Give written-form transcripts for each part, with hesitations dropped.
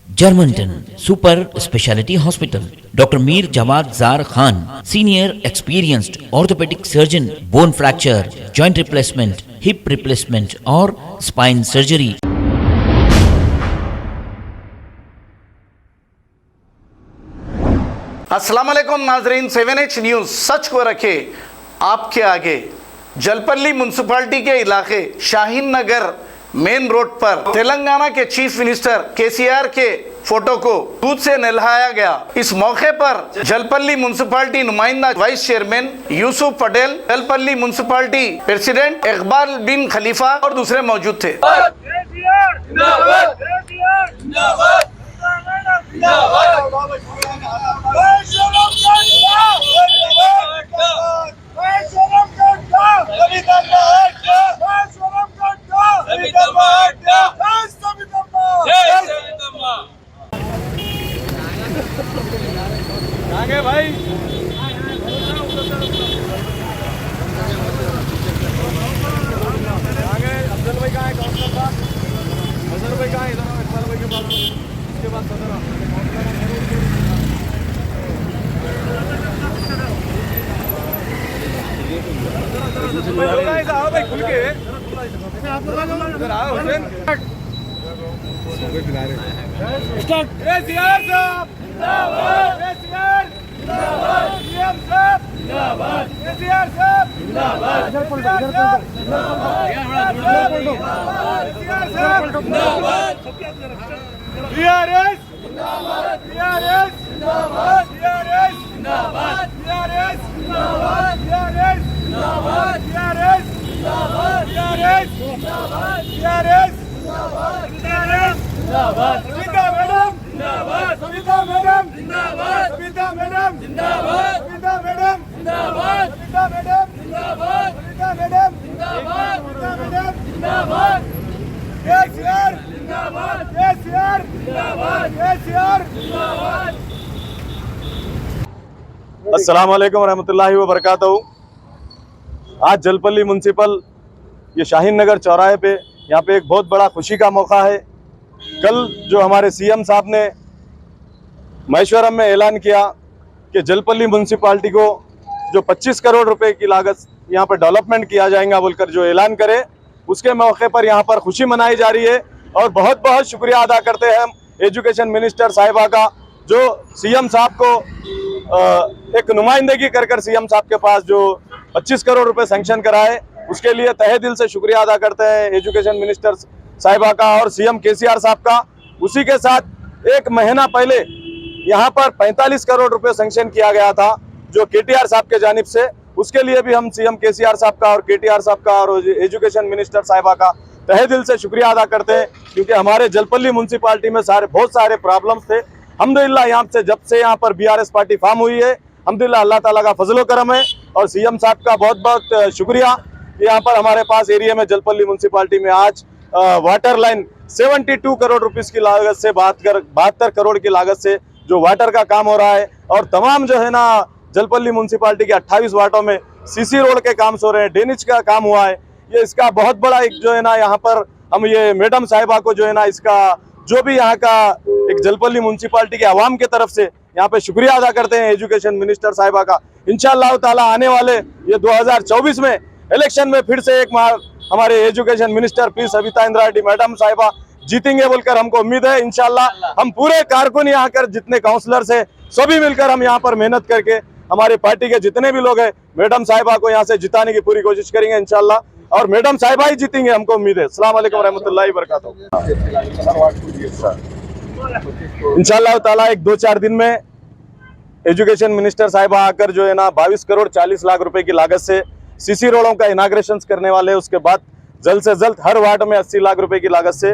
Germantown Super Speciality Hospital. Dr. Mir Jawad Zar Khan, senior experienced orthopedic surgeon, bone fracture, joint replacement, hip replacement or spine surgery. अस्सलाम वालेकुम नाजरीन, 7H news सच को रखे आपके आगे। Jalpally municipality के इलाके शाहीन नगर मेन रोड पर तेलंगाना के चीफ मिनिस्टर केसीआर के फोटो को दूध से नहलाया गया। इस मौके पर जलपल्ली म्यूनसिपालिटी नुमाइंदा vice chairman Yusuf Patel, Jalpalli municipality president Iqbal bin Khalifa और दूसरे मौजूद थे। भाई अफजल भाई कहाँ है? काउंसलर साहब अफजल भाई कहाँ है? इधर इकबाल भाई के पास, उसके बाद सदर आओ भाई खुल के इधर आओ हुसैन। अस्सलाम वालेकुम रहमतुल्लाहि व बरकातहू। आज जलपल्ली म्यूनसिपल ये शाहीन नगर चौराहे पे यहाँ पे एक बहुत बड़ा खुशी का मौका है। कल जो हमारे सीएम साहब ने महेश्वरम में ऐलान किया कि जलपल्ली म्यूनसिपालिटी को जो 25 करोड़ रुपए की लागत यहाँ पर डेवलपमेंट किया जाएगा बोलकर जो ऐलान करे, उसके मौके पर यहाँ पर खुशी मनाई जा रही है। और बहुत बहुत शुक्रिया अदा करते हैं हम एजुकेशन मिनिस्टर साहिबा का, जो सीएम साहब को एक नुमाइंदगी कर सीएम साहब के पास जो 25 करोड़ रुपए सैंक्शन कराए, उसके लिए तहे दिल से शुक्रिया अदा करते हैं एजुकेशन मिनिस्टर साहिबा का और सीएम केसीआर साहब का। उसी के साथ एक महीना पहले यहाँ पर 45 करोड़ रुपए सैंक्शन किया गया था जो केटीआर साहब के जानिब से, उसके लिए भी हम सीएम केसीआर साहब का और केटीआर साहब का और एजुकेशन मिनिस्टर साहिबा का तहे दिल से शुक्रिया अदा करते हैं, क्योंकि हमारे जलपल्ली म्यूनसिपालिटी में बहुत सारे प्रॉब्लम्स थे। अल्हम्दुलिल्लाह यहाँ से जब से यहाँ पर बीआरएस पार्टी फॉर्म हुई है, अल्हम्दुलिल्लाह अल्लाह ताला का फजलो करम है और सीएम साहब का बहुत बहुत शुक्रिया। यहाँ पर हमारे पास एरिया में जलपल्ली म्यूनसिपालिटी में आज वाटर लाइन 72 करोड़ रुपीस की लागत से 72 करोड़ की लागत से जो वाटर का काम हो रहा है, और तमाम जो है ना जलपल्ली म्यूनसिपालिटी के 28 वार्डों में सीसी रोड के काम हो रहे हैं, ड्रेनेज का काम हुआ है। ये इसका बहुत बड़ा एक जो है ना यहाँ पर हम ये मैडम साहिबा को जो है ना इसका जो भी यहाँ का एक जलपल्ली म्यूनसिपालिटी के आवाम के तरफ से यहाँ पे शुक्रिया अदा करते हैं एजुकेशन मिनिस्टर साहिबा का। इंशाअल्लाह ताला आने वाले ये 2024 में इलेक्शन में फिर से एक बार हमारे education minister P Savita Indira Reddy madam साहिबा जीतेंगे बोलकर हमको उम्मीद है। इंशाअल्लाह हम पूरे कारकुन यहाँ कर जितने काउंसलर्स है सभी मिलकर हम यहाँ पर मेहनत करके हमारी पार्टी के जितने भी लोग हैं मैडम साहिबा को यहाँ से जिताने की पूरी कोशिश करेंगे इंशाअल्लाह, और मैडम साहिबा ही जीतेंगे, हमको उम्मीद है। अस्सलाम वालेकुम रहमतुल्लाहि व बरकातहू। इंशाअल्लाह ताला एक 2-4 दिन में एजुकेशन मिनिस्टर साहिबा आकर जो है ना 22 करोड़ 40 लाख रुपए की लागत से सीसी रोडों का इनाग्रेशन करने वाले हैं। उसके बाद जल्द से जल्द हर वार्ड में 80 लाख रुपए की लागत से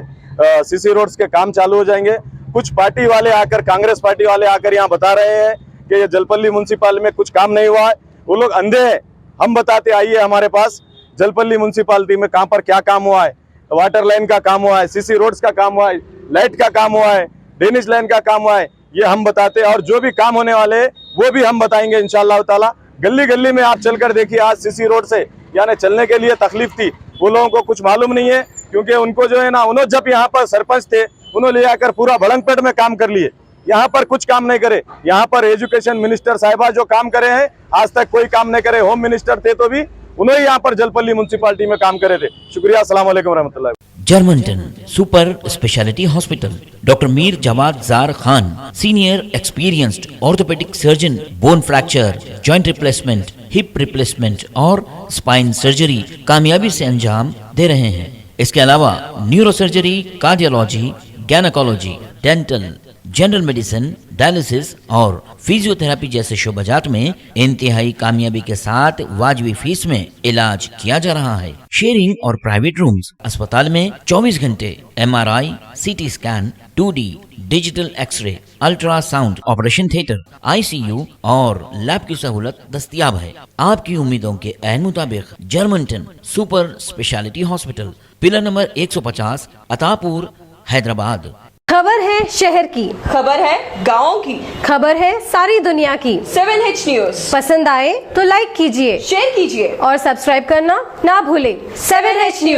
सीसी रोड्स के काम चालू हो जाएंगे। कुछ पार्टी वाले आकर, कांग्रेस पार्टी वाले आकर यहाँ बता रहे हैं कि ये जलपल्ली म्यूनसिपालिटी में कुछ काम नहीं हुआ है, वो लोग अंधे हैं। हम बताते आइए हमारे पास जलपल्ली म्यूनसिपालिटी में कहाँ पर क्या काम हुआ है। वाटर लाइन का काम हुआ है, सीसी रोड्स का काम हुआ है, लाइट का काम हुआ है, ड्रेनेज लाइन का काम हुआ है, ये हम बताते हैं। और जो भी काम होने वाले हैं वो भी हम बताएंगे इंशाअल्लाह ताला। गली गली में आप चलकर देखिए, आज सीसी रोड से यानी चलने के लिए तकलीफ थी, वो लोगों को कुछ मालूम नहीं है, क्योंकि उनको जो है ना, उन्होंने जब यहाँ पर सरपंच थे उन्होंने ले आकर पूरा भड़ंगपेट में काम कर लिए। यहाँ पर कुछ काम नहीं करे। यहाँ पर एजुकेशन मिनिस्टर साहिबा जो काम करे हैं आज तक कोई काम नहीं करे। होम मिनिस्टर थे तो भी उन्होंने यहाँ पर जलपल्ली म्युनिसिपालिटी में काम करे थे। शुक्रिया, अस्सलाम वालेकुम रहमतुल्लाह। Germanton super speciality hospital, doctor Mir Jamat Jar Khan, senior experienced orthopaedic surgeon, bone fracture, joint replacement, hip replacement और स्पाइन सर्जरी कामयाबी से अंजाम दे रहे हैं। इसके अलावा neuro surgery, cardiology, gynaecology, dental, general medicine, dialysis और फिजियोथेरेपी जैसे शोबाजात में इंतहाई कामयाबी के साथ वाजबी फीस में इलाज किया जा रहा है। शेयरिंग और प्राइवेट रूम्स, अस्पताल में 24 घंटे MRI, CT scan, 2D digital x-ray, ultrasound, operation theatre, ICU और लैब की सहूलत दस्तयाब है। आपकी उम्मीदों के ऐन मुताबिक Germanten super speciality hospital, pillar number 150, Attapur, Hyderabad. खबर है शहर की, खबर है गाँव की, खबर है सारी दुनिया की। 7H न्यूज पसंद आए तो लाइक कीजिए, शेयर कीजिए और सब्सक्राइब करना ना भूलें। 7H news.